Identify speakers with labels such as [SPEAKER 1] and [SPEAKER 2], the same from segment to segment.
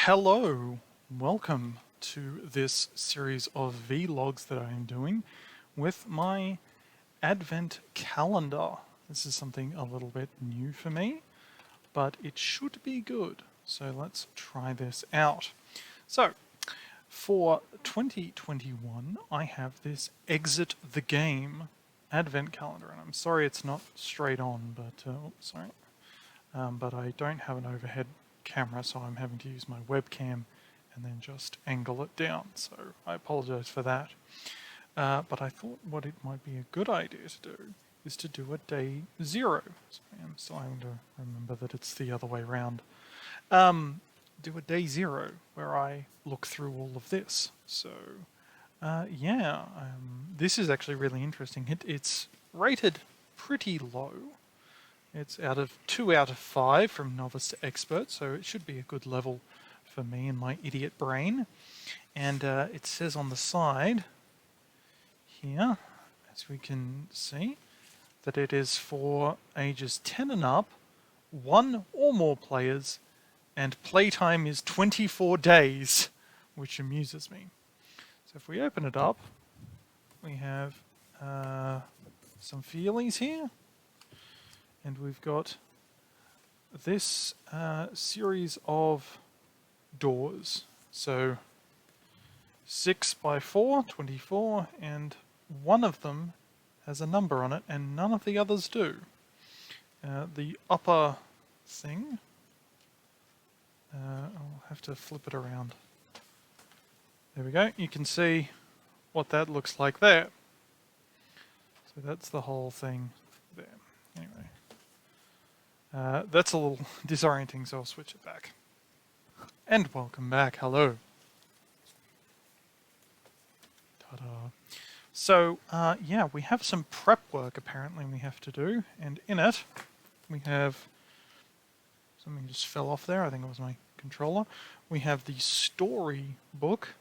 [SPEAKER 1] Hello, welcome to this series of vlogs that I am doing with my Advent calendar. This is something a little bit new for me, but it should be good. So let's try this out. So, for 2021, I have this Exit the Game Advent calendar, and I'm sorry it's not straight on, but I don't have an overhead camera, so I'm having to use my webcam and then just angle it down, so I apologize for that. But I thought what it might be a good idea to do is to do a day 0. So I'm still having to remember that it's the other way around. Do a day 0 where I look through all of this. So this is actually really interesting. It's rated pretty low. It's 2 out of 5 from novice to expert, so it should be a good level for me and my idiot brain. And it says on the side here, as we can see, that it is for ages 10 and up, 1 or more players, and playtime is 24 days, which amuses me. So if we open it up, we have some feelies here. And we've got this series of doors. So 6 by 4, 24, and one of them has a number on it, and none of the others do. The upper thing, I'll have to flip it around. There we go. You can see what that looks like there. So that's the whole thing there. Anyway. That's a little disorienting, so I'll switch it back. And welcome back, hello. Ta-da. So, yeah, we have some prep work apparently we have to do, and in it, we have, something just fell off there, I think it was my controller. We have the story book,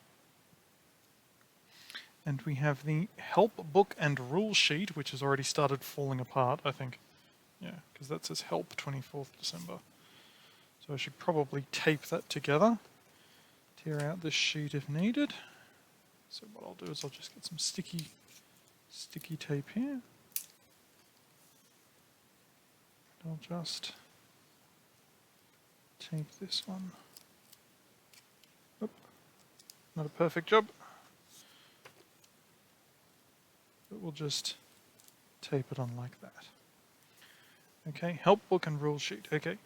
[SPEAKER 1] and we have the help book and rule sheet, which has already started falling apart, I think. Yeah, because that says help 24th December. So I should probably tape that together. Tear out this sheet if needed. So what I'll do is I'll just get some sticky tape here. I'll just tape this one. Oop, not a perfect job. But we'll just tape it on like that. Okay, help book and rule sheet. Okay,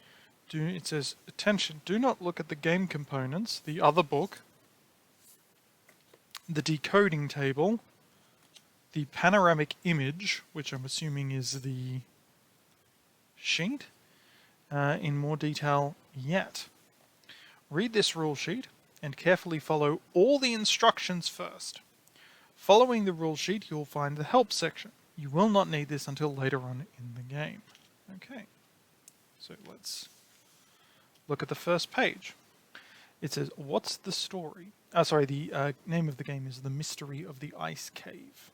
[SPEAKER 1] it says, attention, do not look at the game components, the other book, the decoding table, the panoramic image, which I'm assuming is the sheet, in more detail yet. Read this rule sheet and carefully follow all the instructions first. Following the rule sheet, you'll find the help section. You will not need this until later on in the game. Okay, so let's look at the first page. It says, what's the story? The name of the game is The Mystery of the Ice Cave.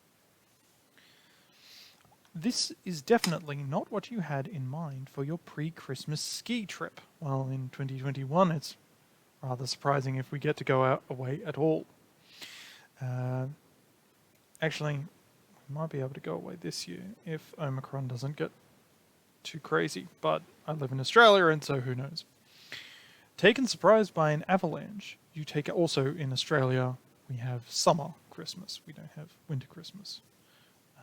[SPEAKER 1] This is definitely not what you had in mind for your pre-Christmas ski trip. Well, in 2021, it's rather surprising if we get to go away at all. Actually, we might be able to go away this year if Omicron doesn't get too crazy, but I live in Australia and so who knows. Taken surprised by an avalanche, also in Australia we have summer Christmas, we don't have winter Christmas.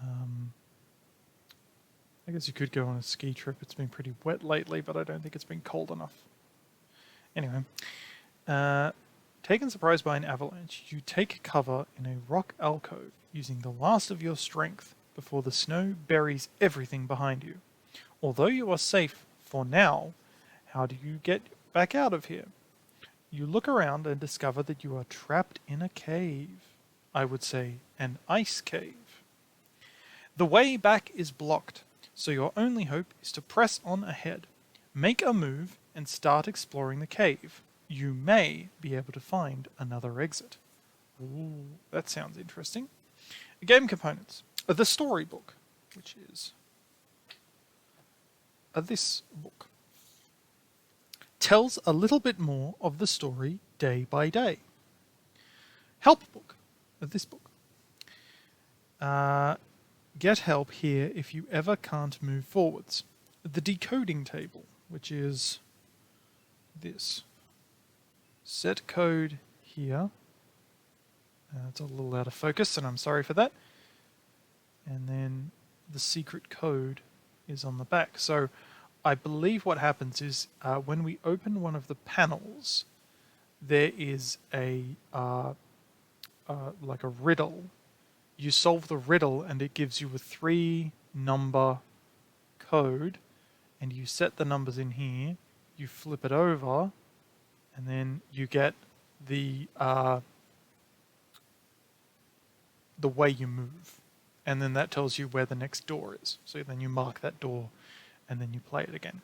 [SPEAKER 1] I guess you could go on a ski trip, it's been pretty wet lately, but I don't think it's been cold enough. Anyway, taken surprised by an avalanche, you take cover in a rock alcove using the last of your strength before the snow buries everything behind you. Although you are safe for now, how do you get back out of here? You look around and discover that you are trapped in a cave. I would say an ice cave. The way back is blocked, so your only hope is to press on ahead. Make a move and start exploring the cave. You may be able to find another exit. Ooh, that sounds interesting. Game components. The storybook, which is this book, tells a little bit more of the story day by day. Help book, this book. Get help here if you ever can't move forwards. The decoding table, which is this. Set code here. It's a little out of focus, and I'm sorry for that. And then the secret code is on the back. So I believe what happens is when we open one of the panels, there is a like a riddle. You solve the riddle and it gives you a 3-number code, and you set the numbers in here, you flip it over, and then you get the way you move. And then that tells you where the next door is. So then you mark that door and then you play it again.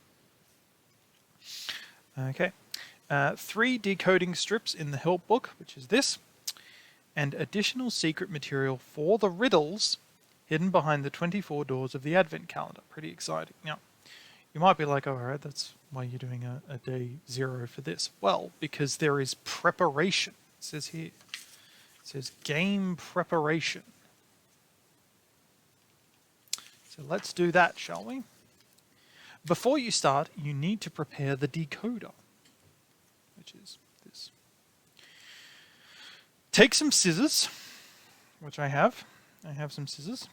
[SPEAKER 1] Okay. 3 decoding strips in the help book, which is this, and additional secret material for the riddles hidden behind the 24 doors of the Advent calendar. Pretty exciting. Now, you might be like, oh, all right, that's why you're doing a day 0 for this. Well, because there is preparation. It says here. It says game preparation. So let's do that, shall we? Before you start, you need to prepare the decoder, which is this. Take some scissors, which I have. I have some scissors.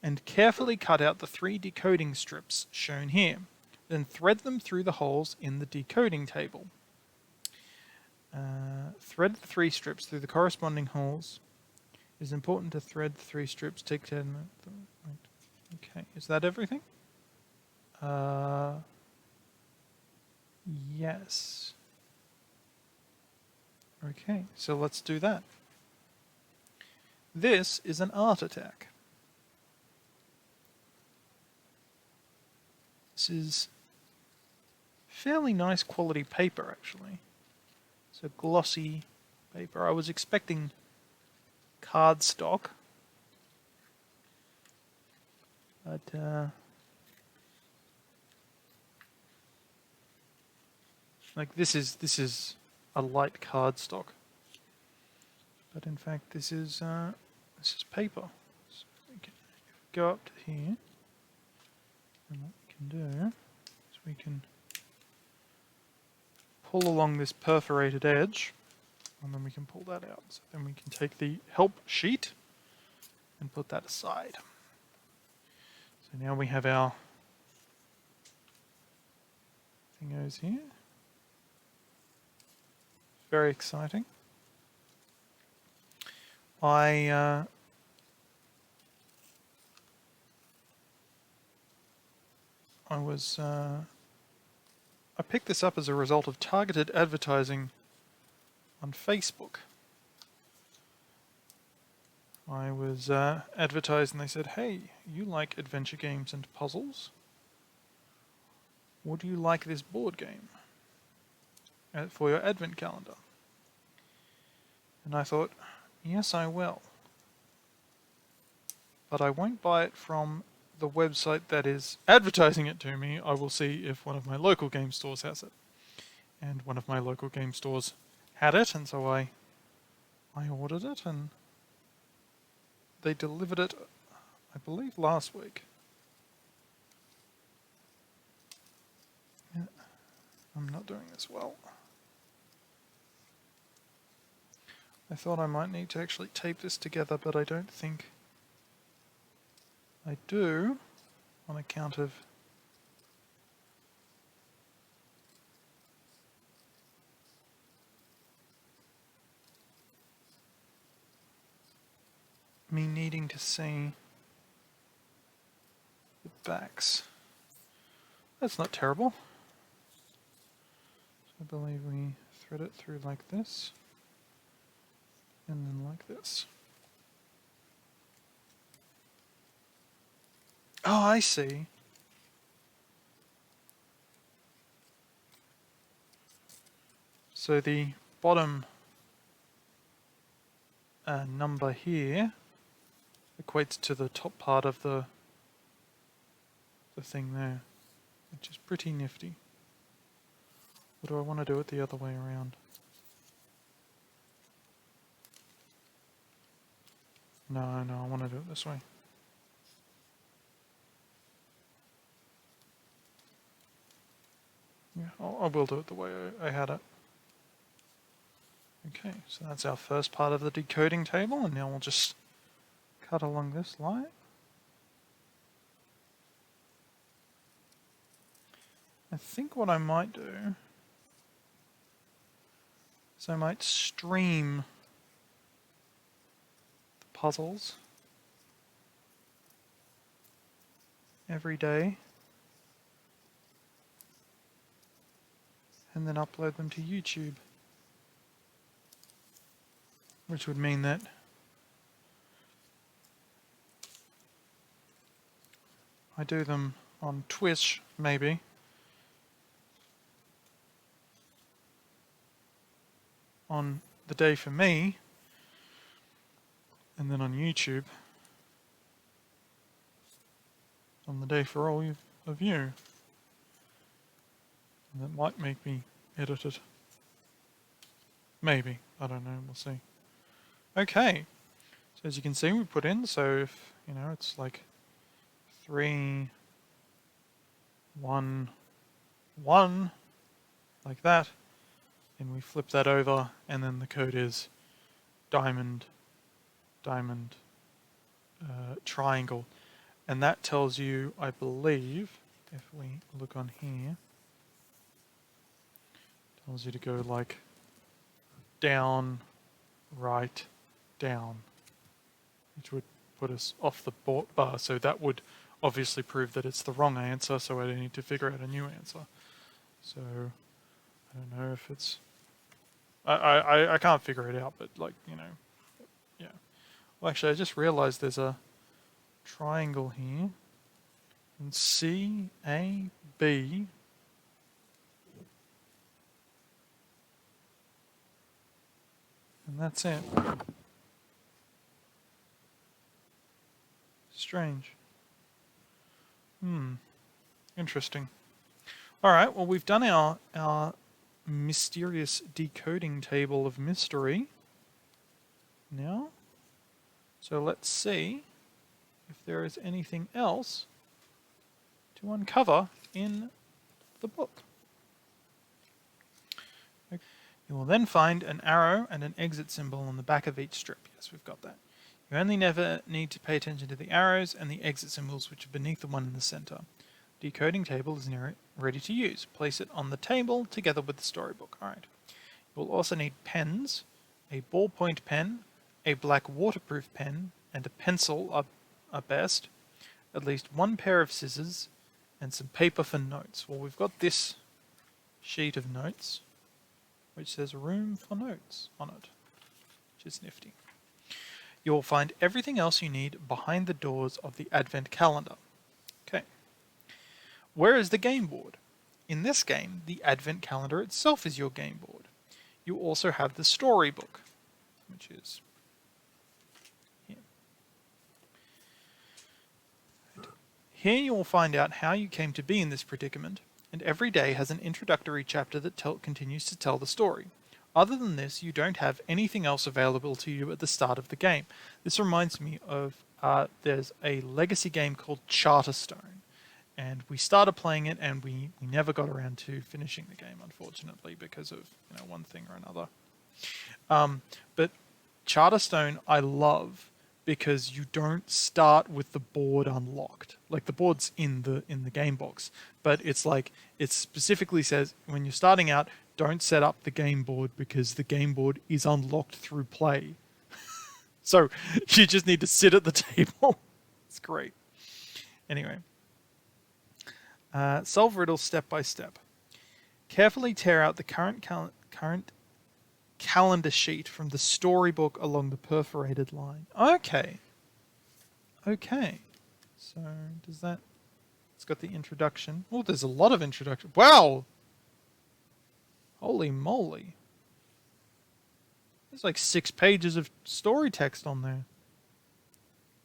[SPEAKER 1] And carefully cut out the 3 decoding strips shown here. Then thread them through the holes in the decoding table. Thread the 3 strips through the corresponding holes. It is important to thread the 3 strips. Take 10 minutes. Okay, is that everything? Yes. Okay, so let's do that. This is an art attack. This is fairly nice quality paper, actually. It's a glossy paper. I was expecting cardstock, but like this is a light cardstock, but in fact this is paper. So we can go up to here, and what we can do is we can pull along this perforated edge, and then we can pull that out. So then we can take the help sheet and put that aside. So now we have our thingos here. Very exciting. I picked this up as a result of targeted advertising on Facebook. I was advertised and they said, hey, you like adventure games and puzzles? Would you like this board game for your advent calendar? And I thought, yes, I will. But I won't buy it from the website that is advertising it to me. I will see if one of my local game stores has it. And one of my local game stores had it, and so I ordered it, and they delivered it, I believe, last week. Yeah, I'm not doing this well. I thought I might need to actually tape this together, but I don't think I do, on account of me needing to see the backs. That's not terrible. So I believe we thread it through like this, and then like this. Oh, I see. So the bottom number here equates to the top part of the thing there, which is pretty nifty. Or do I want to do it the other way around? No, I want to do it this way. Yeah, I will do it the way I had it. Okay, so that's our first part of the decoding table, and now we'll just cut along this line. I think what I might do is I might stream the puzzles every day and then upload them to YouTube, which would mean that I do them on Twitch, maybe, on the day for me, and then on YouTube on the day for all of you. And that might make me edit it. Maybe. I don't know. We'll see. Okay. So as you can see, we put in, so if, it's like 3, 1, 1, like that, and we flip that over, and then the code is diamond, diamond, triangle. And that tells you, I believe, if we look on here, tells you to go like down, right, down, which would put us off the bar. So that would obviously prove that it's the wrong answer, so I need to figure out a new answer. So I don't know if it's... I can't figure it out, but yeah. Well, actually, I just realized there's a triangle here, and C, A, B, and that's it. Strange. Interesting. Alright, well, we've done our mysterious decoding table of mystery now. So let's see if there is anything else to uncover in the book. You will then find an arrow and an exit symbol on the back of each strip. Yes, we've got that. You only never need to pay attention to the arrows and the exit symbols, which are beneath the one in the center. Decoding table is now ready to use. Place it on the table together with the storybook. Alright. You will also need pens, a ballpoint pen, a black waterproof pen, and a pencil are best, at least one pair of scissors, and some paper for notes. Well, we've got this sheet of notes, which says room for notes on it, which is nifty. You will find everything else you need behind the doors of the Advent calendar. Okay. Where is the game board? In this game, the Advent calendar itself is your game board. You also have the storybook, which is here. Here you will find out how you came to be in this predicament, and every day has an introductory chapter that continues to tell the story. Other than this, you don't have anything else available to you at the start of the game. This reminds me of, there's a legacy game called Charterstone, and we started playing it and we never got around to finishing the game, unfortunately, because of one thing or another. But Charterstone I love because you don't start with the board unlocked. Like, the board's in the game box, but it's like, it specifically says when you're starting out, don't set up the game board because the game board is unlocked through play. So you just need to sit at the table. It's great. Anyway. Solve riddles step by step. Carefully tear out the current calendar sheet from the storybook along the perforated line. Okay. Okay. So does that... It's got the introduction. Oh, there's a lot of introduction. Wow! Holy moly. There's like 6 pages of story text on there.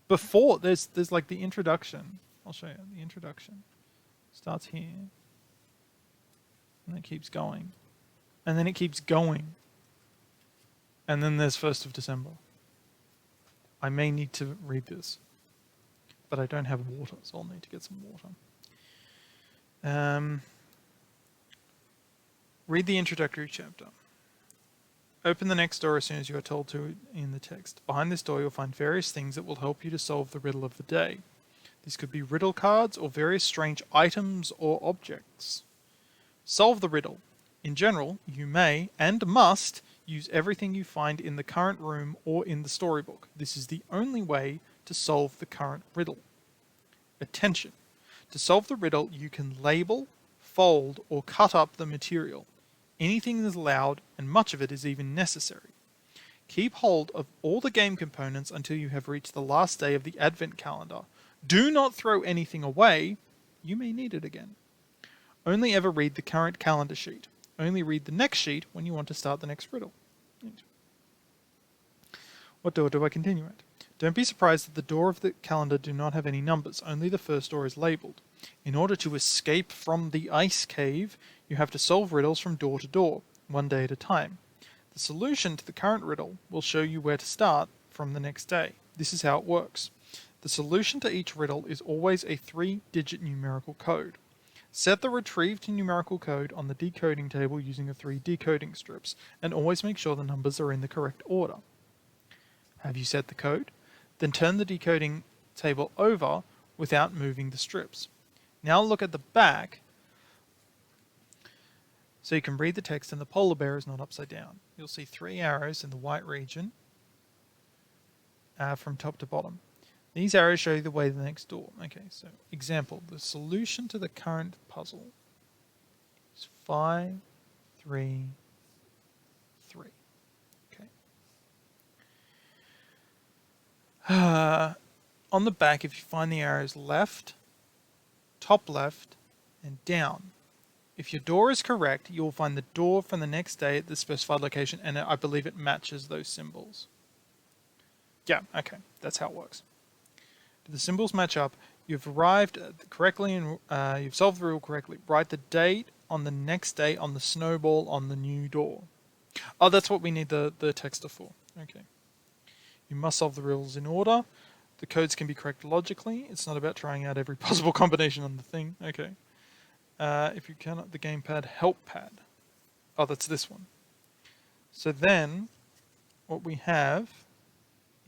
[SPEAKER 1] Before, there's like the introduction. I'll show you the introduction. Starts here. And it keeps going. And then it keeps going. And then there's 1st of December. I may need to read this, but I don't have water, so I'll need to get some water. Read the introductory chapter. Open the next door as soon as you are told to in the text. Behind this door you'll find various things that will help you to solve the riddle of the day. These could be riddle cards or various strange items or objects. Solve the riddle. In general, you may and must use everything you find in the current room or in the storybook. This is the only way to solve the current riddle. Attention! To solve the riddle, you can label, fold, or cut up the material. Anything is allowed, and much of it is even necessary. Keep hold of all the game components until you have reached the last day of the advent calendar. Do not throw anything away. You may need it again. Only ever read the current calendar sheet. Only read the next sheet when you want to start the next riddle. What door do I continue at? Don't be surprised that the door of the calendar do not have any numbers. Only the first door is labeled. In order to escape from the ice cave, you have to solve riddles from door to door, one day at a time. The solution to the current riddle will show you where to start from the next day. This is how it works. The solution to each riddle is always a 3-digit numerical code. Set the retrieved numerical code on the decoding table using the 3 decoding strips, and always make sure the numbers are in the correct order. Have you set the code? Then turn the decoding table over without moving the strips. Now look at the back so you can read the text and the polar bear is not upside down. You'll see 3 arrows in the white region from top to bottom. These arrows show you the way to the next door. Okay, so example, the solution to the current puzzle is 5, 3, 3. Okay. On the back, if you find the arrows left, top left, and down. If your door is correct, you will find the door from the next day at the specified location, and I believe it matches those symbols. Yeah, okay, that's how it works. If the symbols match up, you've arrived correctly and you've solved the riddle correctly. Write the date on the next day on the snowball on the new door. Oh, that's what we need the texter for. Okay. You must solve the riddles in order. The codes can be correct logically. It's not about trying out every possible combination on the thing. Okay. If you cannot, the gamepad help pad. Oh, that's this one. So then, what we have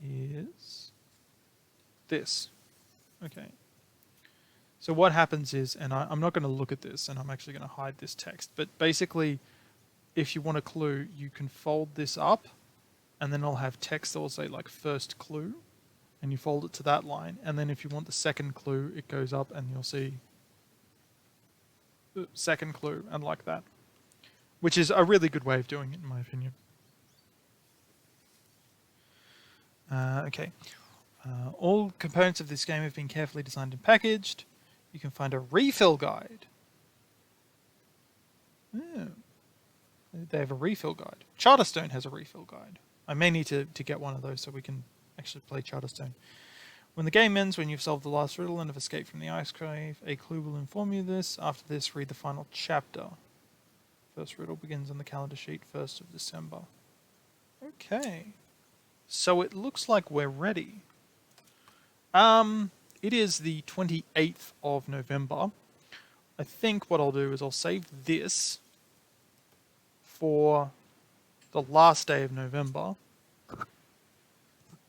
[SPEAKER 1] is this. Okay. So what happens is, and I'm not going to look at this, and I'm actually going to hide this text, but basically, if you want a clue, you can fold this up, and then I'll have text that will say like first clue, and you fold it to that line, and then if you want the second clue, it goes up and you'll see the second clue, and like that. Which is a really good way of doing it, in my opinion. Okay. All components of this game have been carefully designed and packaged. You can find a refill guide. Oh. They have a refill guide. Charterstone has a refill guide. I may need to get one of those so we can actually play Charterstone. When the game ends, when you've solved the last riddle and have escaped from the ice cave, a clue will inform you of this. After this, read the final chapter. First riddle begins on the calendar sheet, 1st of December. Okay. So it looks like we're ready. It is the 28th of November. I think what I'll do is I'll save this for the last day of November.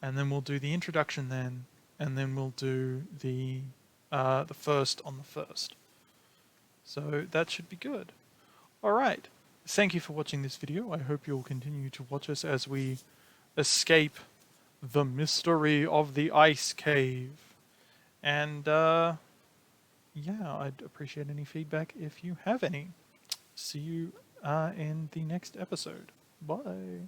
[SPEAKER 1] And then we'll do the introduction then. And then we'll do the first on the 1st. So that should be good. Alright. Thank you for watching this video. I hope you'll continue to watch us as we escape the mystery of the ice cave. And yeah, I'd appreciate any feedback if you have any. See you in the next episode. Bye.